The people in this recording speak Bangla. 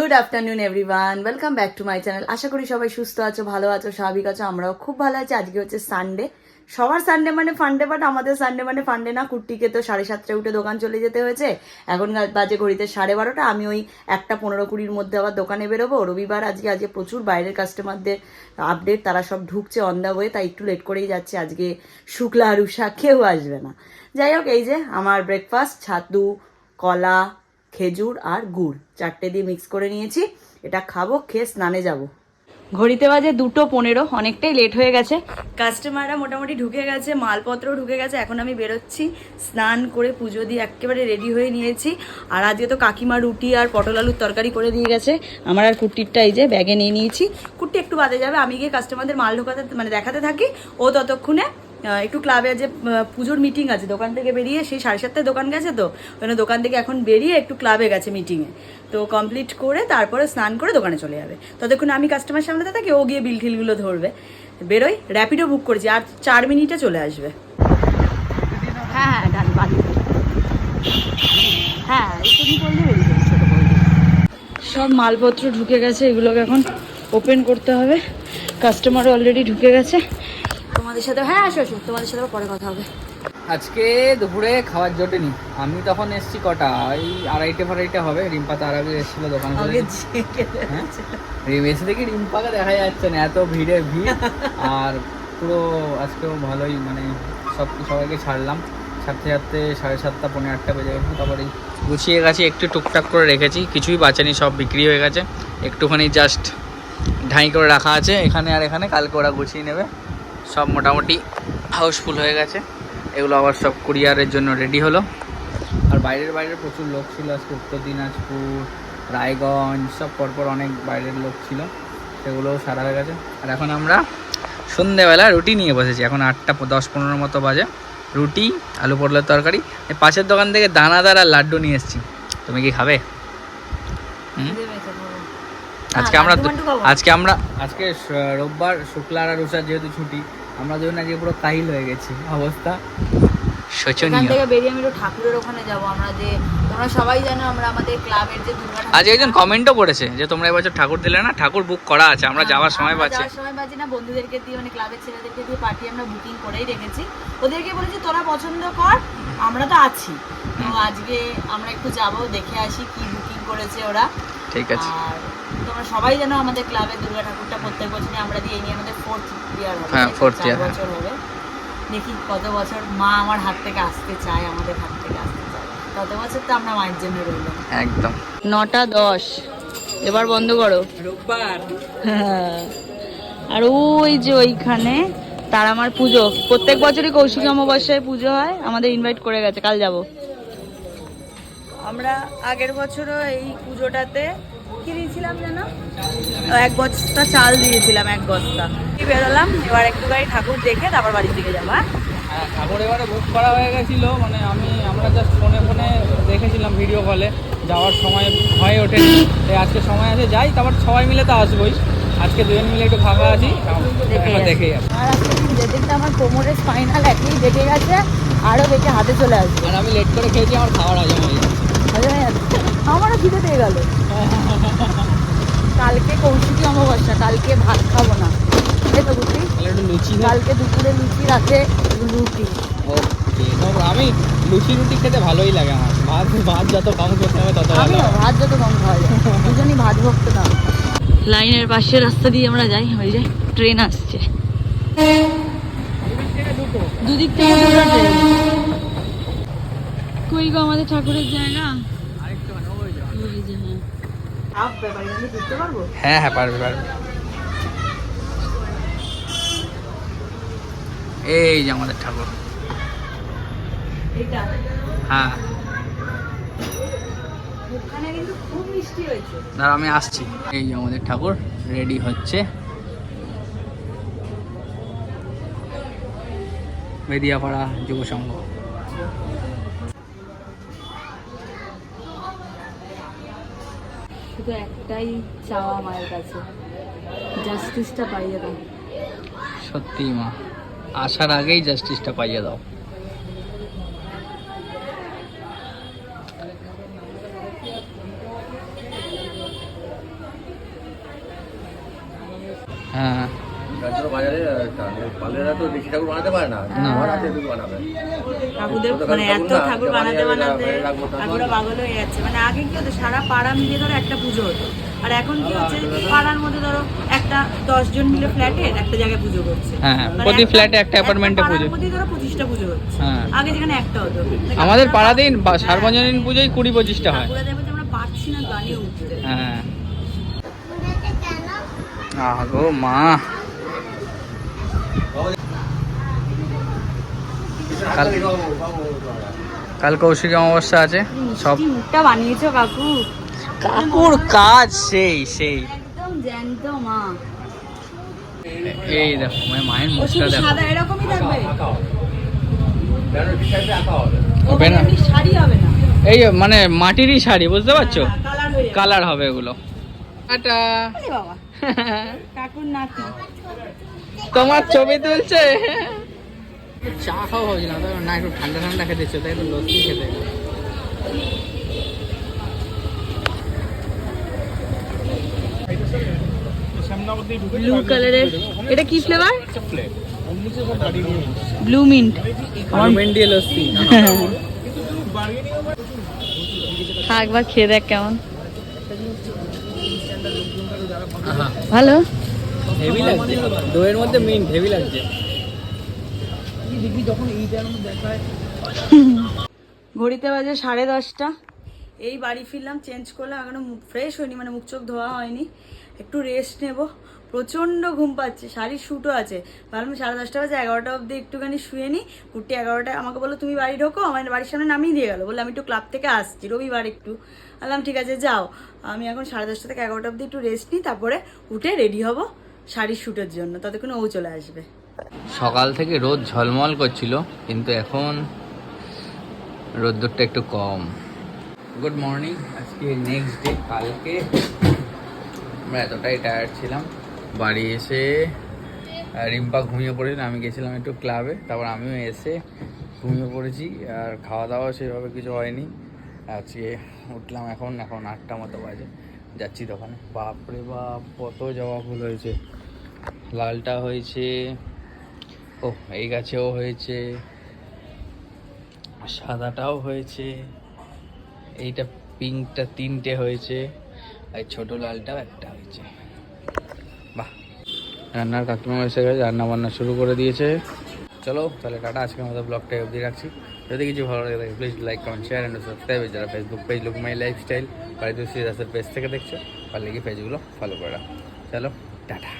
Good afternoon everyone, welcome back to my channel. আশা করি সবাই সুস্থ আছো, ভালো আছো, স্বাভাবিক আছো। আমরাও খুব ভালো আছি। আজকে হচ্ছে সানডে। সবার সানডে মানে ফান্ডে, বাট আমাদের সানডে মানে ফান্ডে না। কুট্টিকে তো 7:30টায় উঠে দোকান চলে যেতে হয়েছে। এখন বাজে ঘড়িতে 12:30। আমি ওই 1:15-20-র মধ্যে আবার দোকানে বেরোবো। রবিবার আজকে প্রচুর বাইরের কাস্টমারদের আপডেট, তারা সব ঢুকছে অন দ্য ওয়ে, তাই একটু লেট করেই যাচ্ছে। আজকে শুক্লা রুষা কেউ আসবে না। যাই হোক, এই যে আমার ব্রেকফাস্ট, ছাতু, কলা, খেজুর আর গুড় 4টে দিয়ে মিক্স করে নিয়েছি। এটা খাবো, খেয়ে স্নানে যাব। ঘড়িতে বাজে 2:15, অনেকটাই লেট হয়ে গেছে। কাস্টমাররা মোটামুটি ঢুকে গেছে, মালপত্র ঢুকে গেছে। এখন আমি বেরোচ্ছি, স্নান করে পুজো দিয়ে একেবারে রেডি হয়ে নিয়েছি। আর আজকে তো কাকিমা রুটি আর পটল আলুর তরকারি করে দিয়ে গেছে। আমার আর কুট্টিরটা এই যে ব্যাগে নিয়ে নিয়েছি। কুট্টি একটু বাদে যাবে, আমি গিয়ে কাস্টমারদের মাল ঢোকাতে মানে দেখাতে থাকি। ও ততক্ষণে একটু ক্লাবে যে পুজোর মিটিং আছে, দোকান থেকে বেরিয়ে সেই 7:30টায় দোকান গেছে, তো ওখানে দোকান থেকে এখন বেরিয়ে একটু ক্লাবে গেছে মিটিংয়ে। তো কমপ্লিট করে তারপরে স্নান করে দোকানে চলে যাবে। ততক্ষণ আমি কাস্টমার সামলাতে থাকি, ও গিয়ে বিল ঠিলগুলো ধরবে। বেরোই, র্যাপিডো বুক করেছি, আর 4 মিনিটে চলে আসবে। হ্যাঁ হ্যাঁ ডান, বাদ হ্যাঁ তুমি বললে বেরিয়ে সব মালপত্র ঢুকে গেছে, এগুলোকে এখন ওপেন করতে হবে। কাস্টমার অলরেডি ঢুকে গেছে। তোমাদের সাথে হ্যাঁ আসো, তোমাদের সাথে পরে কথা হবে। আজকে দুপুরে খাবার জোটেনি। আমি তখন এসছি কটা, ওই 2:30 হবে। রিম্পা তার আগে এসেছিল দোকানে। এসে দেখি রিম্পাকে দেখা যাচ্ছে না, এত ভিড়। আর পুরো আজকেও ভালোই মানে সবাইকে ছাড়লাম। ছাড়তে 7:30 পৌনে 8টা বেজে গেছে। তারপরে গুছিয়ে গেছি, একটু টুকটাক করে রেখেছি, কিছুই বাঁচেনি, সব বিক্রি হয়ে গেছে। একটুখানি জাস্ট ঢাই করে রাখা আছে এখানে আর এখানে, কালকে ওরা গুছিয়ে নেবে। সব মোটামুটি হাউসফুল হয়ে গেছে। এগুলো আবার সব কুরিয়ারের জন্য রেডি হলো। আর বাইরের প্রচুর লোক ছিল আজকে। উত্তর দিনাজপুর, রায়গঞ্জ সব পরপর অনেক বাইরের লোক ছিল, সেগুলোও সারা হয়ে গেছে। আর এখন আমরা সন্ধ্যেবেলা রুটি নিয়ে বসেছি। এখন 8:10-15 মতো বাজে। রুটি, আলু পটলের তরকারি। এই পাশের দোকান থেকে দানাদার আর লাড্ডু নিয়ে এসেছি। তুমি কি খাবে? আজকে রোববার, শুক্লা আর রুষার যেহেতু ছুটি, আমরা দুজন আজকে পুরো কাহিল হয়ে গেছি, অবস্থা শোচনীয়। এখান থেকে বেরিয়ে আমি একটু ঠাকুরের ওখানে যাবো। আমরা যে তোমরা সবাই জানো, আমরা আমাদের ক্লাবের যে দুর্গা ঠাকুর, আজ একজন কমেন্টও করেছে যে তোমরা এবছর ঠাকুর দিলে না। ঠাকুর বুক করা আছে, আমরা যাওয়ার সময় পাচ্ছি না। বন্ধুদেরকে দিয়ে মানে ক্লাবের ছেলেদেরকে দিয়ে পার্টি আমরা বুকিং করেই রেখেছি। ওদেরকে বলেছি তোরা পছন্দ কর, আমরা তো আছি। তো আজকে আমরা একটু যাব, দেখে আসি কি বুকিং করেছে ওরা। ঠিক আছে। আর তোমরা সবাই জানো আমাদের ক্লাবের দুর্গা ঠাকুরটা প্রত্যেক বছরই আমরা দিয়ে নিয়ে আমাদের 4th ইয়ার হবে। হ্যাঁ 4th ইয়ার বছর হবে। দেখি কত বছর মা আমার হাত থেকে আসতে চায়, আমাদের হাত থেকে আসতে চায়, তত বছর তো আমরা মায়ের জন্য রইলাম। একদম। 9:10 এবার বন্ধ করো। রোববার। আর ওই যে ওইখানে তার আমার পুজো, প্রত্যেক বছরই কৌশিকী অমাবস্যায় পুজো হয়। আমাদের ইনভাইট করে গেছে, কাল যাব। আমরা আগের বছরও এই পুজোটাতে কি দিয়েছিলাম যেন, 1 বস্তা চাল দিয়েছিলাম, 1 বস্তা। বেরোলাম, এবার একটু গাড়ি ঠাকুর দেখে তারপর বাড়ির দিকে যাবো। হ্যাঁ ঠাকুর এবারে বুক করা হয়ে গেছিলো, মানে আমরা জাস্ট ফোনে দেখেছিলাম, ভিডিও কলে। যাওয়ার সময় হয়ে ওঠেনি, আজকে সময় আছে যাই। তারপর সবাই মিলে তো আসবোই। আজকে দুজন মিলে একটু ফাঁকা আছি, দেখেই আসি। আর আজকে যেদিনটা আমার কোমরের স্পাইনাল একই বেঁকে গেছে, আরও বেঁকে হাতে চলে আসবে। আর আমি লেট করে খেয়েছি, আমার খাবার হজম হয়ে যাচ্ছে। আমারও খিদে পেয়ে গেল। কালকে কৌশিকী অমাবস্যা, কালকে ভাত খাবো না। তো বুঝলি, লুচি কালকে দুপুরে লুচি, রাতে রুটি। আমি লুচি খেতে ভালোই লাগে আমার। ভাত যত কম করতে হবে তত ভালো। ভাত যত কম খাওয়া যায়, দুজনই ভাত ভক্ত না। লাইনের পাশে রাস্তা দিয়ে আমরা যাই, ওই যে ট্রেন আসছে, দুদিক থেকে দুটো ট্রেন। কই গো আমাদের ঠাকুরের জায়গা? হ্যাঁ হ্যাঁ পারবে। এই যে আমাদের ঠাকুর। হ্যাঁ দাঁড়া আমি আসছি। এই যে আমাদের ঠাকুর রেডি হচ্ছে। বেদিয়াপাড়া যুব সংঘ। শুধু একটাই চাওয়া মায়ের কাছে, জাস্টিসটা পাইয়ে দাও। সত্যি মা, আসার আগেই জাস্টিসটা পাইয়ে দাও। হ্যাঁ বাজারে পালেরা তো বেশি ঠাকুর বানাতে পারে না, আমার হাতে একটু বানাবে। ঠাকুরদের মানে এত ঠাকুর বানাতে বানাতে ঠাকুররা পাগল হয়ে যাচ্ছে। মানে আগে কি হতো, সারা পাড়া মিলিয়ে ধরো একটা পুজো হতো, আর এখন কি হচ্ছে, পাড়ার মধ্যে ধরো একটা 10 জন মিলে ফ্ল্যাটে একটা জায়গায় পুজো করছে। হ্যাঁ, মানে প্রতি ফ্ল্যাটে একটা অ্যাপার্টমেন্টে পুজো। প্রতি ধরো 25টা পুজো হচ্ছে, হ্যাঁ। আগে যেখানে একটা হতো। আমাদের পাড়াতেই সার্বজনীন পুজোয় 20-25টা হয়। ঠাকুররা দেখো যে আমরা পারছি না গানে উঠতে। হ্যাঁ গো মা, কাল কৌশিক অমাবস্যা আছে। সব মিষ্টি মুখটা বানিয়েছো কাকু, কাকুর কাজ সেই সেই। একদম জ্যান্ত মা। এই দেখো মায়ের ও মুখটা শুধু দেখো। সাদা এরকমই থাকবে, ও হবে মানে না। এমনি শাড়ি হবে না, এই মানে মাটিরই শাড়ি, বুঝতে পারছো, কালার হয়ে যাবে। কালার হবে এগুলো। টাটা। আরে বাবা, কাকুর নাতি। তোমার ছবি তুলছে। চা খাওয়া হয়েছিল না, একটু ঠান্ডা ঠান্ডা খেতে ইচ্ছে, তাই একটু লস্যি খেতে। ব্লু কালারের, এটা কি ফ্লেভার? Blue mint. আমার মেন্ডি লস্যি। খা একবার খেয়ে দেখ কেমন ভালো। হেভি লাগছে, দইয়ের মধ্যে মিন্ট হেভি লাগছে। ঘড়িতে বাজে 10:30। এই বাড়ি ফিরলাম, চেঞ্জ করলাম, এখনো মুখ ফ্রেশ হয়নি, মানে মুখ চোখ ধোয়া হয়নি, একটু রেস্ট নেব। প্রচণ্ড ঘুম পাচ্ছে, শাড়ির শ্যুটও আছে। ভাবলাম 10:30 বাজে, 11টা অবধি একটুখানি শুয়ে নিই। কুর্তি 11টা আমাকে বললো তুমি বাড়ি ঢোকো, আমার বাড়ির সামনে নামিয়ে দিয়ে গেলো, বললো আমি একটু ক্লাব থেকে আসছি, রবিবার একটু। বললাম ঠিক আছে যাও, আমি এখন 10:30 থেকে 11টা অবধি একটু রেস্ট নিই, তারপরে উঠে রেডি হব শাড়ির শ্যুটের জন্য, ততক্ষণে ও চলে আসবে। সকাল থেকে রোদ ঝলমল করছিল, কিন্তু এখন রোদ্দুরটা একটু কম। গুড মর্নিং, আজকে নেক্সট ডে। কালকে আমরা এতটাই টায়ার্ড ছিলাম, বাড়ি এসে রিম্পা ঘুমিয়ে পড়েছিল, আমি গেছিলাম একটু ক্লাবে, তারপর আমিও এসে ঘুমিয়ে পড়েছি, আর খাওয়া দাওয়া সেভাবে কিছু হয়নি। আজকে উঠলাম এখন 8টা মতো বাজে, যাচ্ছি দোকানে। বাপরে বাপ, কত জবা ফুল হয়েছে। লালটা হয়েছে, ও এই গাছেও হয়েছে, সাদাটাও হয়েছে, এইটা পিঙ্কটা 3টে হয়েছে, আর ছোট লালটাও একটা হয়েছে। বাহ, রান্নার কাকিমা এসে গেছে, রান্না বান্না শুরু করে দিয়েছে। চলো তাহলে টাটা, আজকের মতো ব্লগটা অবধি রাখছি। যদি কিছু ভালো লাগে থাকে please like comment share and subscribe. যারা Facebook page look my lifestyle বাড়িতে শ্রীদাসের পেজ থেকে দেখছো, পারলে কি পেজগুলো ফলো করে রাখো। চলো টাটা।